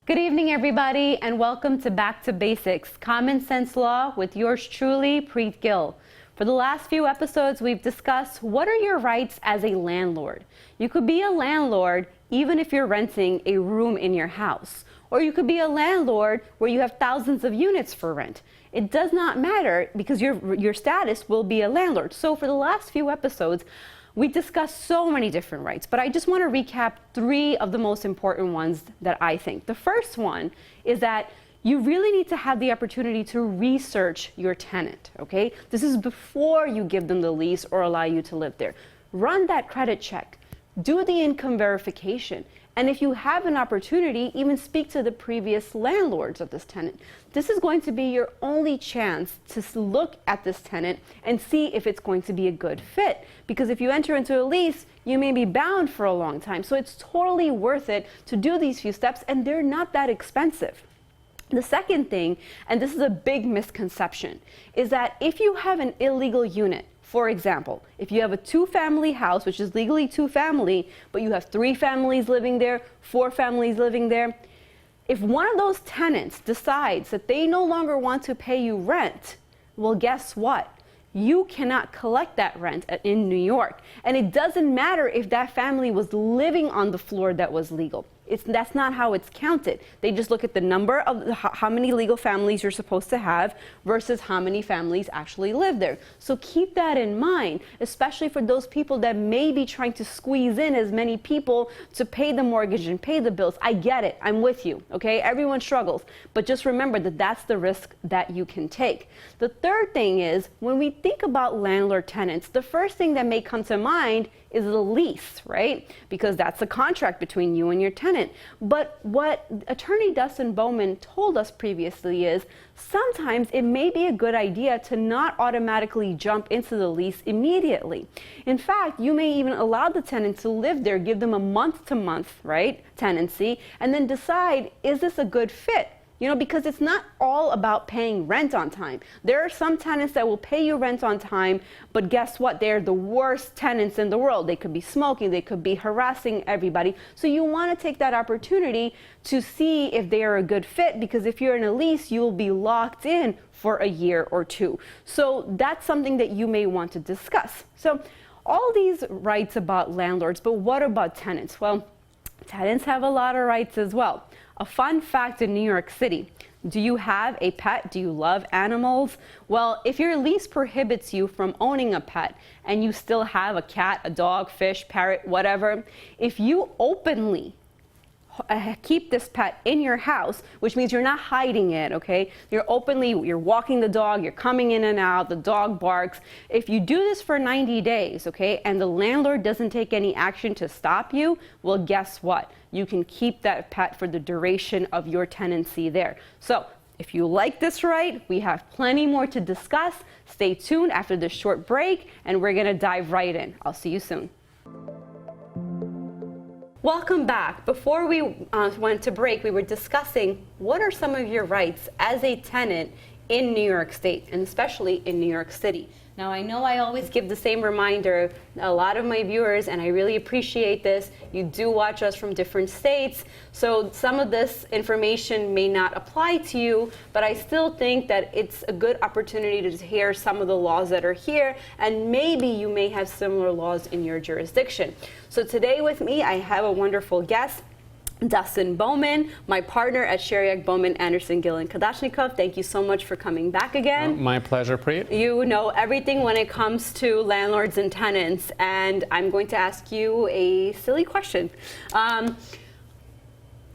Good evening, everybody, and welcome to Back to Basics, Common Sense Law with yours truly, Preet Gill. For the last few episodes, we've discussed what are your rights as a landlord. You could be a landlord even if you're renting a room in your house, or you could be a landlord where you have thousands of units for rent. It does not matter because your status will be a landlord. So for the last few episodes, we discussed so many different rights, but I just want to recap 3 of the most important ones that I think. The first one is that you really need to have the opportunity to research your tenant, okay? This is before you give them the lease or allow you to live there. Run that credit check, do the income verification, and if you have an opportunity, even speak to the previous landlords of this tenant. This is going to be your only chance to look at this tenant and see if it's going to be a good fit. Because if you enter into a lease, you may be bound for a long time. So it's totally worth it to do these few steps, and they're not that expensive. The second thing, and this is a big misconception, is that if you have an illegal unit, for example, if you have a 2-family house, which is legally 2-family, but you have 3 families living there, 4 families living there, if one of those tenants decides that they no longer want to pay you rent, well, guess what? You cannot collect that rent in New York. And it doesn't matter if that family was living on the floor that was legal. That's not how it's counted. They just look at the number of how many legal families you're supposed to have versus how many families actually live there. So keep that in mind, especially for those people that may be trying to squeeze in as many people to pay the mortgage and pay the bills. I get it. I'm with you. Okay? Everyone struggles. But just remember that that's the risk that you can take. The third thing is when we think about landlord tenants, the first thing that may come to mind is the lease, right? Because that's a contract between you and your tenant. But what attorney Dustin Bowman told us previously is sometimes it may be a good idea to not automatically jump into the lease immediately. In fact, you may even allow the tenant to live there, give them a month-to-month, right, tenancy, and then decide, is this a good fit? You know, because it's not all about paying rent on time. There are some tenants that will pay you rent on time, but guess what? They're the worst tenants in the world. They could be smoking, they could be harassing everybody. So you want to take that opportunity to see if they are a good fit, because if you're in a lease, you will be locked in for a year or 2. So that's something that you may want to discuss. So all these rights about landlords, but what about tenants? Well, tenants have a lot of rights as well. A fun fact in New York City, do you have a pet? Do you love animals? Well, if your lease prohibits you from owning a pet and you still have a cat, a dog, fish, parrot, whatever, if you openly keep this pet in your house, which means you're not hiding it, okay? You're walking the dog, you're coming in and out, the dog barks. If you do this for 90 days, okay, and the landlord doesn't take any action to stop you, well, guess what? You can keep that pet for the duration of your tenancy there. So if you like this right, we have plenty more to discuss. Stay tuned after this short break, and we're gonna dive right in. I'll see you soon. Welcome back. Before we went to break, we were discussing what are some of your rights as a tenant in New York State, and especially in New York City. Now, I know I always give the same reminder. A lot of my viewers, and I really appreciate this, you do watch us from different states, so some of this information may not apply to you, but I still think that it's a good opportunity to hear some of the laws that are here, and maybe you may have similar laws in your jurisdiction. So today with me, I have a wonderful guest, Dustin Bowman, my partner at Sheriak Bowman Anderson Gill and Kadashnikov. Thank you so much for coming back again. My pleasure, Preet. You know everything when it comes to landlords and tenants, and I'm going to ask you a silly question. I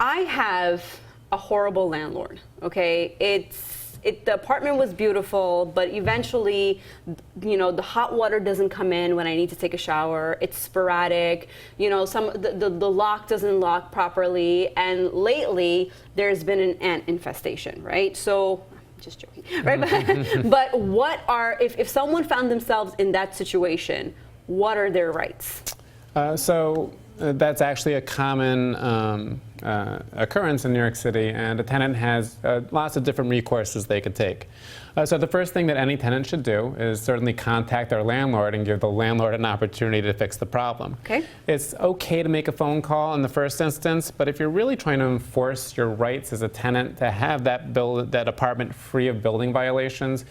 have a horrible landlord, okay? The apartment was beautiful, but eventually, you know, the hot water doesn't come in when I need to take a shower. It's sporadic. You know, the lock doesn't lock properly. And lately, there's been an ant infestation, right? So, just joking, right? But if someone found themselves in that situation, what are their rights? So that's actually a common occurrence in New York City, and a tenant has lots of different recourses they could take. So the first thing that any tenant should do is certainly contact their landlord and give the landlord an opportunity to fix the problem. Okay. It's okay to make a phone call in the first instance, but if you're really trying to enforce your rights as a tenant to have that apartment free of building violations,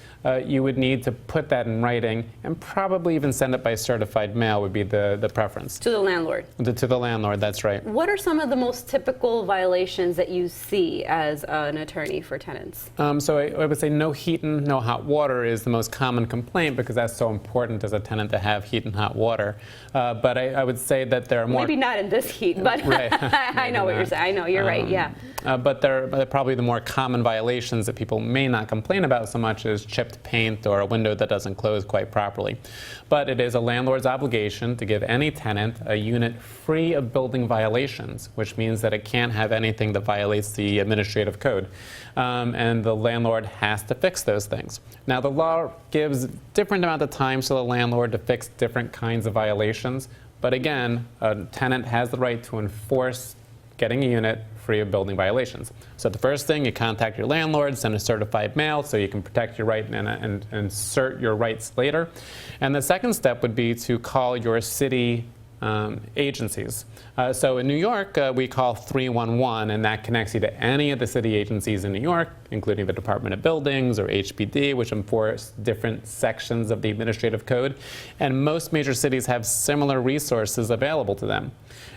you would need to put that in writing and probably even send it by certified mail would be the preference. To the landlord. To the landlord, that's right. What are some of the most typical violations that you see as an attorney for tenants? So I would say no heat and no hot water is the most common complaint because that's so important as a tenant to have heat and hot water. But I would say that there are more... Maybe not in this heat, but right. I know what you're saying. I know, you're right, yeah. But they're probably the more common violations that people may not complain about so much as chipped paint or a window that doesn't close quite properly. But it is a landlord's obligation to give any tenant a unit free of building violations, which means that it can't have anything that violates the administrative code. And the landlord has to fix those things. Now, the law gives different amount of time to the landlord to fix different kinds of violations. But again, a tenant has the right to enforce getting a unit free of building violations. So the first thing, you contact your landlord, send a certified mail so you can protect your right and assert your rights later. And the second step would be to call your city agencies. So in New York, we call 311, and that connects you to any of the city agencies in New York, including the Department of Buildings or HPD, which enforce different sections of the administrative code. And most major cities have similar resources available to them.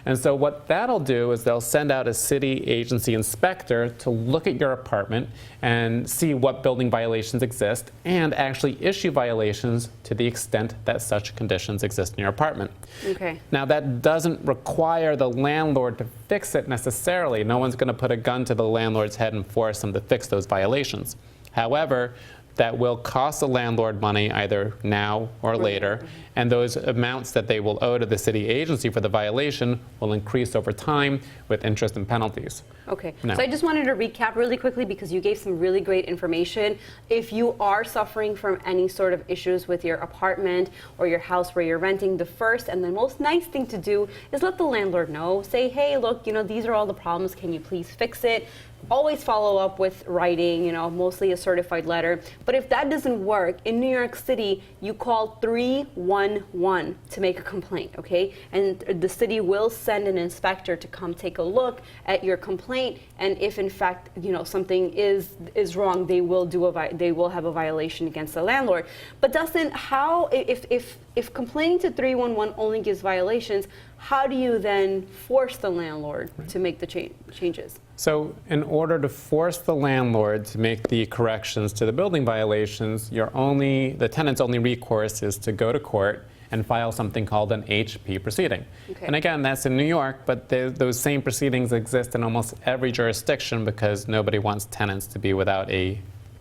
And so what that'll do is they'll send out a city agency inspector to look at your apartment and see what building violations exist and actually issue violations to the extent that such conditions exist in your apartment. Okay. Now, that doesn't require the landlord to fix it necessarily. No one's going to put a gun to the landlord's head and force them to fix those violations. However, that will cost the landlord money either now or later, and those amounts that they will owe to the city agency for the violation will increase over time with interest and penalties. Okay, No. so I just wanted to recap really quickly because you gave some really great information. If you are suffering from any sort of issues with your apartment or your house where you're renting, the first and the most nice thing to do is let the landlord know. Say, hey, look, these are all the problems. Can you please fix it? Always follow up with writing, mostly a certified letter. But if that doesn't work, in New York City, you call 311 to make a complaint, okay? And the city will send an inspector to come take a look at your complaint. And if in fact, something is wrong, they will have a violation against the landlord. But Dustin, how, if complaining to 311 only gives violations, how do you then force the landlord to make the changes? So in order to force the landlord to make the corrections to the building violations, the tenant's only recourse is to go to court and file something called an HP proceeding. Okay. And again, that's in New York, but those same proceedings exist in almost every jurisdiction because nobody wants tenants to be without a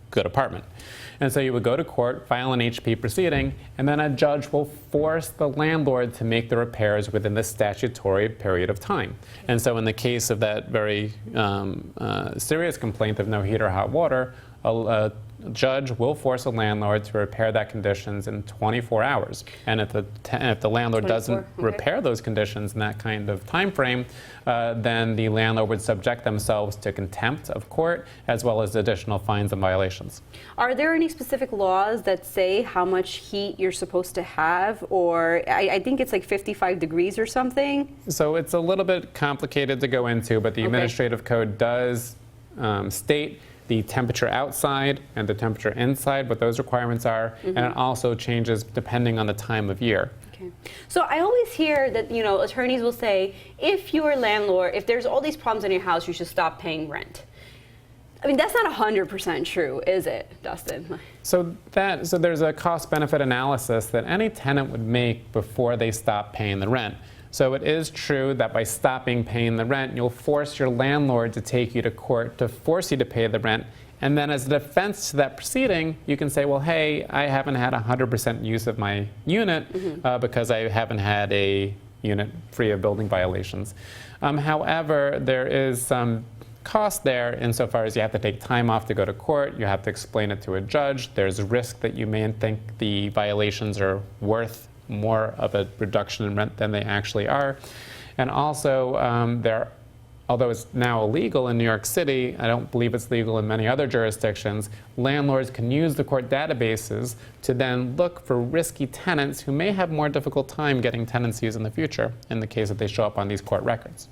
good apartment. And so you would go to court, file an HP proceeding, and then a judge will force the landlord to make the repairs within the statutory period of time. And so in the case of that very serious complaint of no heat or hot water, a judge will force a landlord to repair that conditions in 24 hours. And if the landlord doesn't repair those conditions in that kind of time frame, then the landlord would subject themselves to contempt of court as well as additional fines and violations. Are there any specific laws that say how much heat you're supposed to have? Or I think it's like 55 degrees or something? So it's a little bit complicated to go into, but the administrative code does state the temperature outside and the temperature inside, what those requirements are, and it also changes depending on the time of year. Okay. So I always hear that, attorneys will say, if there's all these problems in your house, you should stop paying rent. I mean, that's not 100% true, is it, Dustin? So there's a cost-benefit analysis that any tenant would make before they stop paying the rent. So it is true that by stopping paying the rent, you'll force your landlord to take you to court to force you to pay the rent. And then as a defense to that proceeding, you can say, well, hey, I haven't had 100% use of my unit because I haven't had a unit free of building violations. However, there is some cost there insofar as you have to take time off to go to court, you have to explain it to a judge, there's a risk that you may think the violations are worth more of a reduction in rent than they actually are. And also, there although it's now illegal in New York City, I don't believe it's legal in many other jurisdictions, landlords can use the court databases to then look for risky tenants who may have more difficult time getting tenancies in the future in the case that they show up on these court records.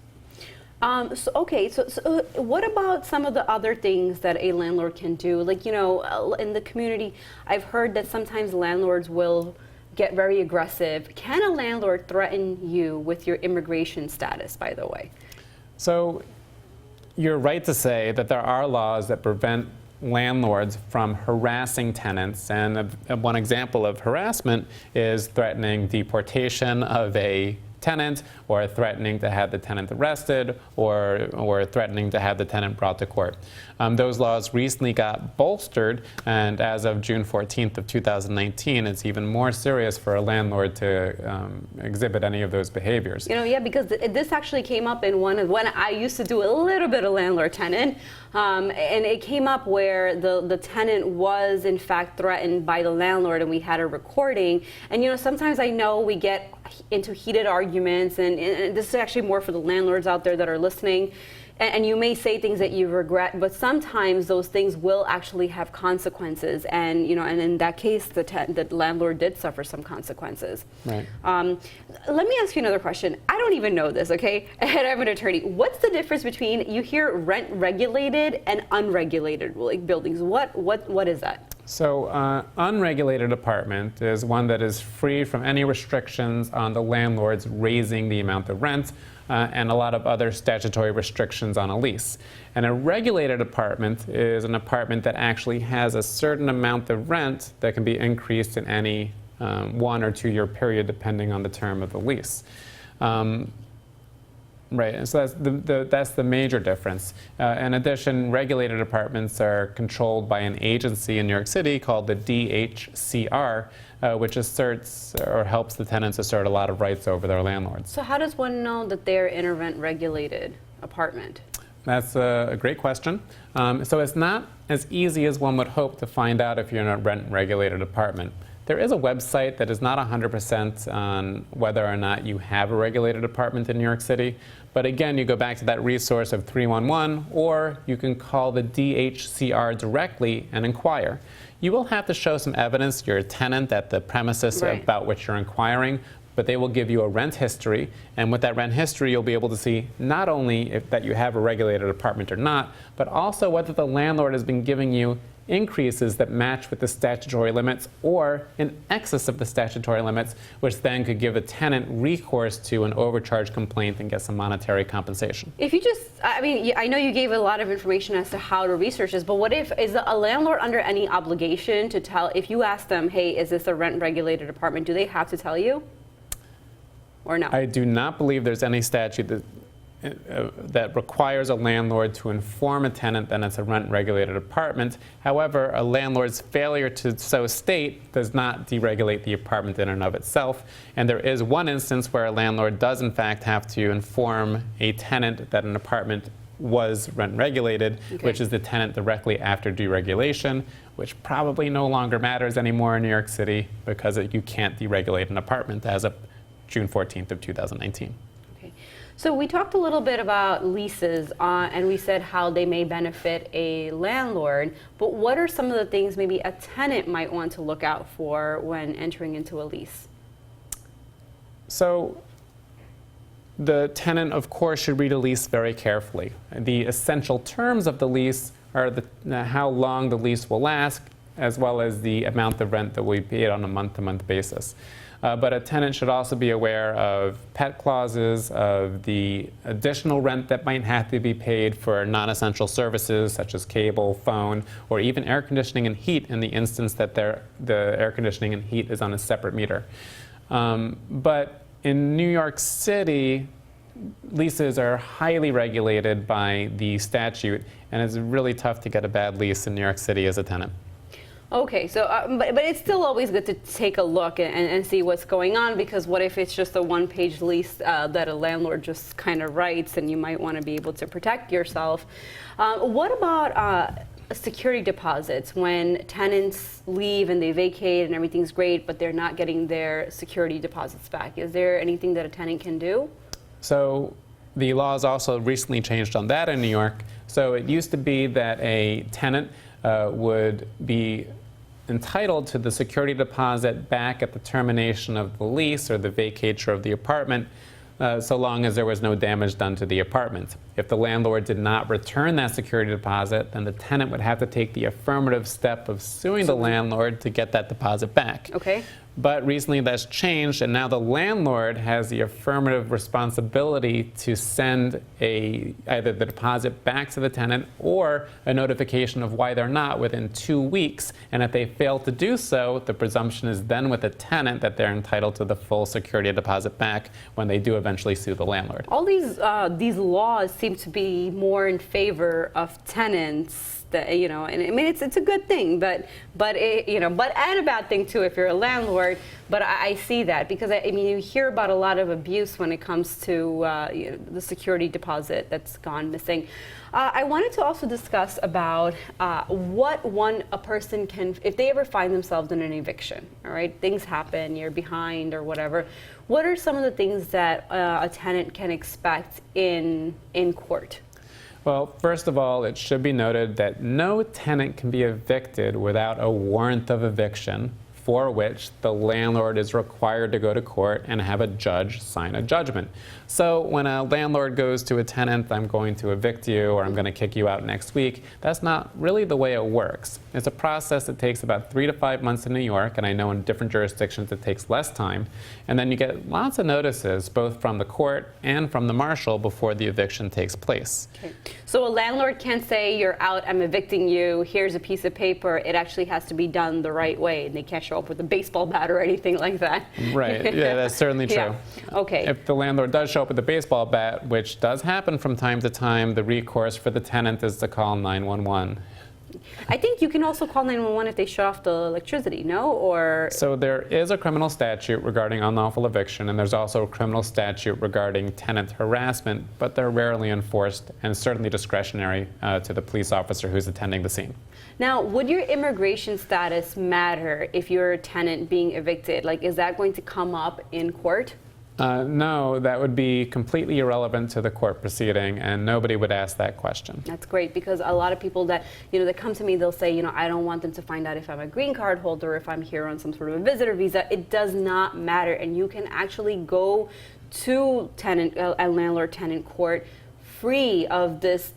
So what about some of the other things that a landlord can do? Like, you know, in the community, I've heard that sometimes landlords will get very aggressive. Can a landlord threaten you with your immigration status, by the way? So you're right to say that there are laws that prevent landlords from harassing tenants, and one example of harassment is threatening deportation of a tenant, or threatening to have the tenant arrested, or threatening to have the tenant brought to court. Those laws recently got bolstered, and as of June 14th of 2019, it's even more serious for a landlord to exhibit any of those behaviors. You know, yeah, because this actually came up in when I used to do a little bit of landlord-tenant, and it came up where the tenant was in fact threatened by the landlord, and we had a recording. And you know, sometimes I know we get into heated arguments, and this is actually more for the landlords out there that are listening. And you may say things that you regret, but sometimes those things will actually have consequences. And you know, and in that case, the landlord did suffer some consequences. Right. Let me ask you another question. I don't even know this, okay? And I'm an attorney. What's the difference between, you hear rent regulated and unregulated like buildings? What is that? So unregulated apartment is one that is free from any restrictions on the landlord's raising the amount of rent and a lot of other statutory restrictions on a lease. And a regulated apartment is an apartment that actually has a certain amount of rent that can be increased in any 1 or 2 year period depending on the term of the lease. Right, and so that's the major difference. In addition, regulated apartments are controlled by an agency in New York City called the DHCR, which asserts or helps the tenants assert a lot of rights over their landlords. So how does one know that they're in a rent-regulated apartment? That's a great question. So it's not as easy as one would hope to find out if you're in a rent-regulated apartment. There is a website that is not 100% on whether or not you have a regulated apartment in New York City. But again, you go back to that resource of 311, or you can call the DHCR directly and inquire. You will have to show some evidence you're a tenant at the premises Right. about which you're inquiring, but they will give you a rent history. And with that rent history, you'll be able to see not only that you have a regulated apartment or not, but also whether the landlord has been giving you increases that match with the statutory limits or in excess of the statutory limits, which then could give a tenant recourse to an overcharge complaint and get some monetary compensation. If you just, I mean, I know you gave a lot of information as to how to research this, but what if, is a landlord under any obligation to tell, if you ask them, hey, is this a rent-regulated apartment, do they have to tell you? Or no? I do not believe there's any statute that requires a landlord to inform a tenant that it's a rent-regulated apartment. However, a landlord's failure to so state does not deregulate the apartment in and of itself. And there is one instance where a landlord does in fact have to inform a tenant that an apartment was rent-regulated, Okay. which is the tenant directly after deregulation, which probably no longer matters anymore in New York City because you can't deregulate an apartment as of June 14th of 2019. Okay. So we talked a little bit about leases, and we said how they may benefit a landlord, but what are some of the things maybe a tenant might want to look out for when entering into a lease? So the tenant, of course, should read a lease very carefully. The essential terms of the lease are how long the lease will last, as well as the amount of rent that will be paid on a month-to-month basis. But a tenant should also be aware of pet clauses, of the additional rent that might have to be paid for non-essential services such as cable, phone, or even air conditioning and heat in the instance that the air conditioning and heat is on a separate meter. But in New York City, leases are highly regulated by the statute, and it's really tough to get a bad lease in New York City as a tenant. Okay, so but it's still always good to take a look and see what's going on, because what if it's just a one-page lease that a landlord just kind of writes, and you might want to be able to protect yourself. What about security deposits when tenants leave and they vacate and everything's great, but they're not getting their security deposits back? Is there anything that a tenant can do? So the laws also recently changed on that in New York. So it used to be that a tenant would be entitled to the security deposit back at the termination of the lease or the vacatur of the apartment, so long as there was no damage done to the apartment. If the landlord did not return that security deposit, then the tenant would have to take the affirmative step of suing the landlord to get that deposit back. Okay. But recently that's changed, and now the landlord has the affirmative responsibility to send either the deposit back to the tenant or a notification of why they're not within 2 weeks. And if they fail to do so, the presumption is then with the tenant that they're entitled to the full security deposit back when they do eventually sue the landlord. All these laws seem to be more in favor of tenants. And I mean it's a good thing, but and a bad thing too if you're a landlord. But I see that because I mean you hear about a lot of abuse when it comes to the security deposit that's gone missing. I wanted to also discuss about what a person can, if they ever find themselves in an eviction. All right, things happen, you're behind or whatever. What are some of the things that a tenant can expect in court? Well, first of all, it should be noted that no tenant can be evicted without a warrant of eviction, for which the landlord is required to go to court and have a judge sign a judgment. So when a landlord goes to a tenant, I'm going to evict you or I'm going to kick you out next week, that's not really the way it works. It's a process that takes about 3 to 5 months in New York, and I know in different jurisdictions it takes less time. And then you get lots of notices, both from the court and from the marshal, before the eviction takes place. Okay. So a landlord can't say, you're out, I'm evicting you, here's a piece of paper. It actually has to be done the right way, and they can't show up with a baseball bat or anything like that. Right, yeah, that's certainly true. Yeah. Okay. If the landlord does show up with a baseball bat, which does happen from time to time, the recourse for the tenant is to call 911. I think you can also call 911 if they shut off the electricity, no? Or so there is a criminal statute regarding unlawful eviction, and there's also a criminal statute regarding tenant harassment, but they're rarely enforced and certainly discretionary to the police officer who's attending the scene. Now, would your immigration status matter if you're a tenant being evicted? Like, is that going to come up in court? No, that would be completely irrelevant to the court proceeding, and nobody would ask that question. That's great, because a lot of people that that come to me, they'll say, I don't want them to find out if I'm a green card holder, if I'm here on some sort of a visitor visa. It does not matter, and you can actually go to a landlord-tenant court free of this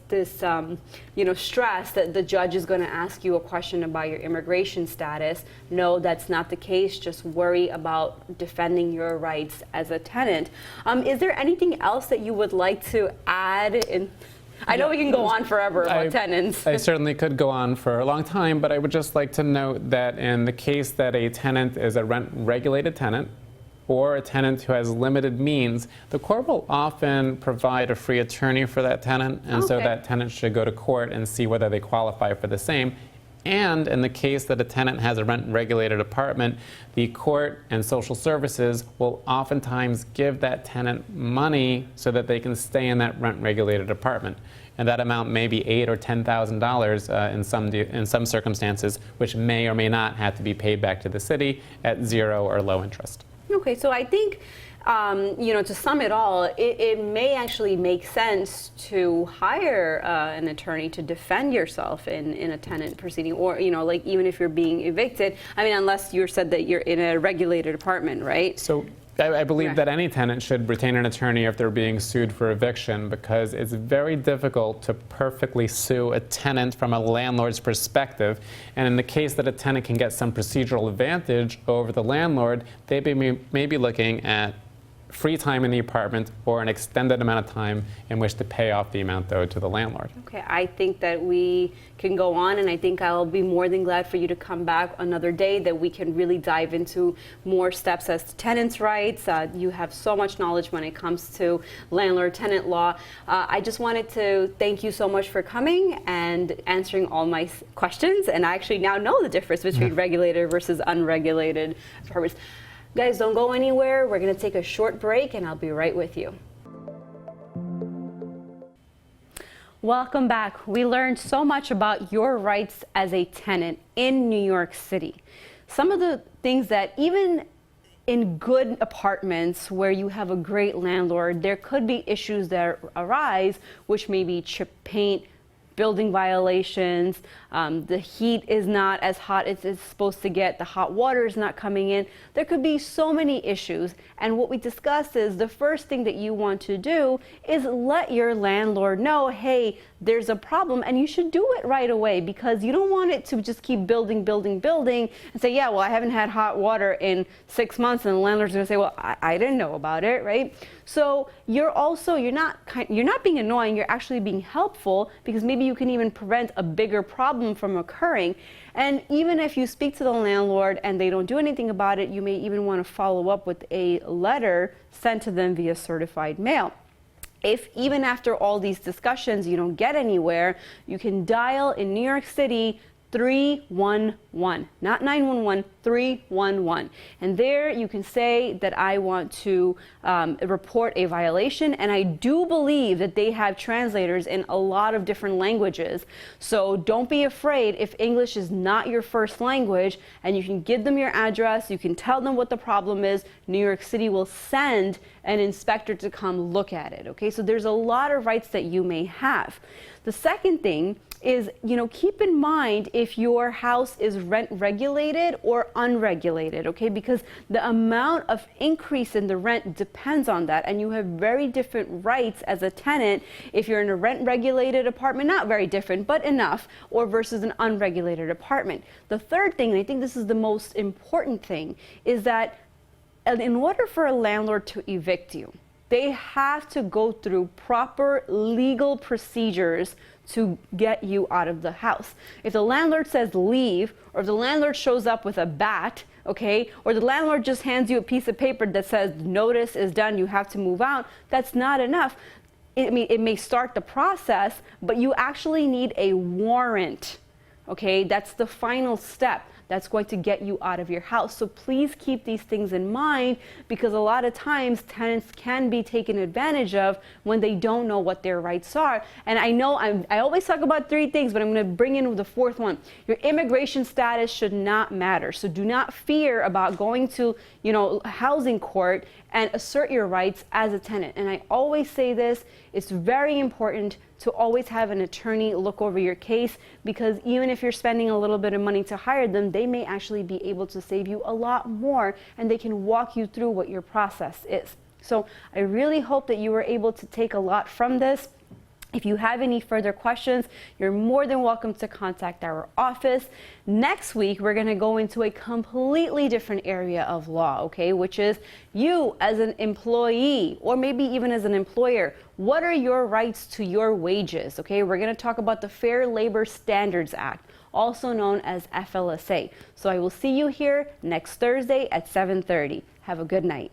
stress that the judge is going to ask you a question about your immigration status. No, that's not the case. Just worry about defending your rights as a tenant. Is there anything else that you would like to add? I know we can go on forever about tenants. I certainly could go on for a long time, but I would just like to note that in the case that a tenant is a rent-regulated tenant, or a tenant who has limited means, the court will often provide a free attorney for that tenant, and so that tenant should go to court and see whether they qualify for the same. And in the case that a tenant has a rent-regulated apartment, the court and social services will oftentimes give that tenant money so that they can stay in that rent-regulated apartment. And that amount may be $8,000 or $10,000 in some circumstances, which may or may not have to be paid back to the city at 0 or low interest. Okay, so I think, to sum it all, it may actually make sense to hire an attorney to defend yourself in a tenant proceeding, or, like even if you're being evicted. I mean, unless you said that you're in a regulated apartment, right? So I believe that any tenant should retain an attorney if they're being sued for eviction, because it's very difficult to perfectly sue a tenant from a landlord's perspective. And in the case that a tenant can get some procedural advantage over the landlord, they may be looking at free time in the apartment or an extended amount of time in which to pay off the amount owed to the landlord. Okay, I think that we can go on, and I think I'll be more than glad for you to come back another day that we can really dive into more steps as to tenants' rights. You have so much knowledge when it comes to landlord-tenant law. I just wanted to thank you so much for coming and answering all my questions, and I actually now know the difference between regulated versus unregulated apartments. Guys, don't go anywhere. We're going to take a short break, and I'll be right with you. Welcome back. We learned so much about your rights as a tenant in New York City. Some of the things that even in good apartments where you have a great landlord, there could be issues that arise, which may be chipped paint, building violations, the heat is not as hot as it's supposed to get, the hot water is not coming in. There could be so many issues. And what we discussed is the first thing that you want to do is let your landlord know, hey, there's a problem, and you should do it right away, because you don't want it to just keep building and say, yeah, well, I haven't had hot water in 6 months, and the landlord's going to say, well, I didn't know about it, right? So you're not being annoying, you're actually being helpful, because maybe you can even prevent a bigger problem from occurring. And even if you speak to the landlord and they don't do anything about it, you may even want to follow up with a letter sent to them via certified mail. If even after all these discussions you don't get anywhere, you can dial in New York City 311, not 911, 311. And there you can say that I want to report a violation. And I do believe that they have translators in a lot of different languages. So don't be afraid if English is not your first language, and you can give them your address, you can tell them what the problem is. New York City will send an inspector to come look at it, okay? So there's a lot of rights that you may have. The second thing is, keep in mind if your house is rent regulated or unregulated, okay? Because the amount of increase in the rent depends on that, and you have very different rights as a tenant if you're in a rent regulated apartment, not very different, but enough, or versus an unregulated apartment. The third thing, and I think this is the most important thing, is that in order for a landlord to evict you, they have to go through proper legal procedures to get you out of the house. If the landlord says leave, or if the landlord shows up with a bat, okay, or the landlord just hands you a piece of paper that says notice is done, you have to move out, that's not enough. It may start the process, but you actually need a warrant, okay? That's the final step. That's going to get you out of your house. So please keep these things in mind, because a lot of times tenants can be taken advantage of when they don't know what their rights are. And I know I always talk about 3 things, but I'm going to bring in the 4th one. Your immigration status should not matter. So do not fear about going to, housing court and assert your rights as a tenant. And I always say this, it's very important to always have an attorney look over your case, because even if you're spending a little bit of money to hire them, they may actually be able to save you a lot more, and they can walk you through what your process is. So I really hope that you were able to take a lot from this. If you have any further questions, you're more than welcome to contact our office. Next week, we're going to go into a completely different area of law, okay, which is you as an employee, or maybe even as an employer. What are your rights to your wages, okay? We're going to talk about the Fair Labor Standards Act, also known as FLSA. So I will see you here next Thursday at 7:30. Have a good night.